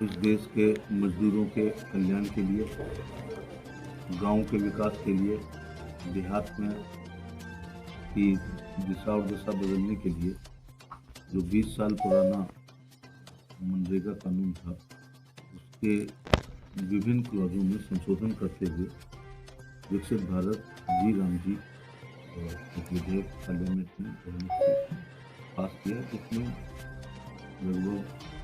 इस देश के मजदूरों के कल्याण के लिए, गांव के विकास के लिए, देहात में की दिशा और दशा बदलने के लिए जो 20 साल पुराना मनरेगा कानून था, उसके विभिन्न क्लॉजों में संशोधन करते हुए विकसित भारत जी राम जी एक विधेयक पार्लियामेंट में बहुमत से पास किया, जिसमें लगभग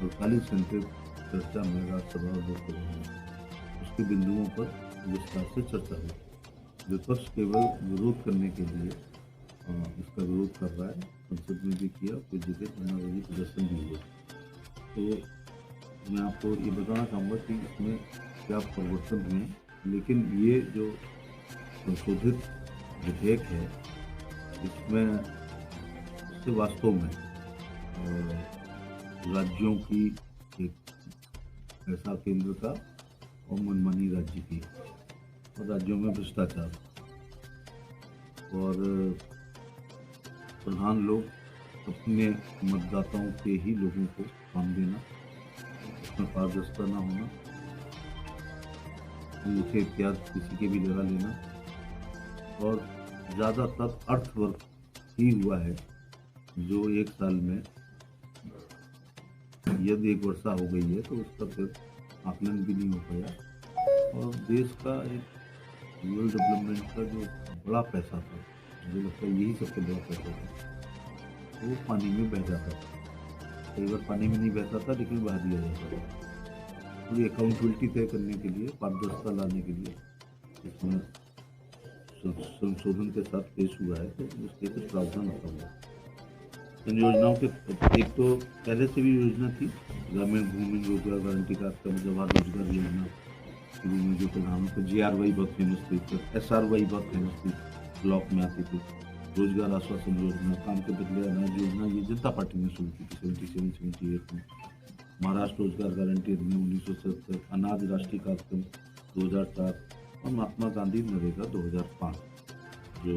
48 घंटे चर्चा में राज्यसभा और लोकसभा में उसके बिंदुओं पर विस्तार से चर्चा हुई। विपक्ष केवल विरोध करने के लिए इसका विरोध कर रहा है, संसद में भी किया, कुछ जगह नाराजगी प्रदर्शन भी हुआ। तो मैं आपको ये बताना चाहूँगा कि इसमें क्या परिवर्तन हुए हैं, लेकिन ये जो संशोधित विधेयक है, इसमें इससे वास्तव में राज्यों की एक ऐसा केंद्र का और मनमानी राज्य की, और राज्यों में भ्रष्टाचार और प्रधान लोग अपने मतदाताओं के ही लोगों को काम देना, उसमें पारदर्शिता न होना, अंगूठे इत्यादि किसी के भी लगा लेना, और ज़्यादातर अर्थवर्क ही हुआ है जो एक साल में यदि एक वर्षा हो गई है तो उसका फिर आकलन भी नहीं हो पाया। और देश का एक रूरल डेवलपमेंट का जो बड़ा पैसा था, मुझे लगता है यही सबसे बड़ा पैसा था, वो पानी में बह जाता था। कई बार पानी में नहीं बहता था, लेकिन बहा दिया जाता था। पूरी अकाउंटेबिलिटी तय करने के लिए, पारदर्शिता लाने के लिए इसमें संशोधन के साथ पेश हुआ है, तो उसके कुछ प्रावधान रखा हुआ है। इन योजनाओं के एक तो पहले से भी योजना थी, ग्रामीण भूमि रोजगार गारंटी कार्यक्रम, जवाहर रोजगार योजना शुरू में जो प्रधानमंत्री GRY बहुत फेमस थी, SRY बहुत फेमस थी, ब्लॉक में आती थी। रोजगार आश्वासन योजना, काम के बदले अनाज योजना, ये जनता पार्टी ने शुरू की थी 77-78 में। महाराष्ट्र रोजगार गारंटी अधिनियम 1977, अनाज राष्ट्रीय कार्यक्रम 2004 और महात्मा गांधी नरेगा 2005 जो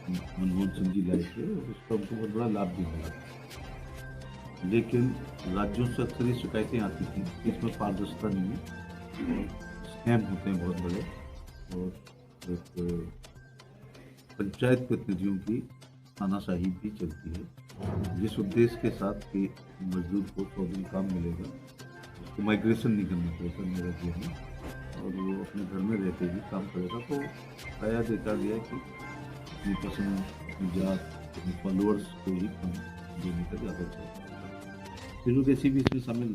मनमोहन सिंह जी लाए थे, उसका उनको बहुत बड़ा लाभ भी मिला। लेकिन राज्यों से अक्सर ये शिकायतें आती थी कि इसमें पारदर्शिता नहीं है और स्कैम होते हैं बहुत बड़े, और एक पंचायत प्रतिनिधियों की तानाशाही भी चलती है, जिस उद्देश्य के साथ कि मजदूर को 100 दिन काम मिलेगा, उसको माइग्रेशन नहीं करना पड़ेगा अन्य राज्यों में, और वो अपने घर में रहते ही काम करेगा। तो प्रायः देखा गया कि अपनी पसंद, अपनी जात, अपने फॉलोअर्स को ही काम देने का ज़्यादा होता है। फिर भी इसमें शामिल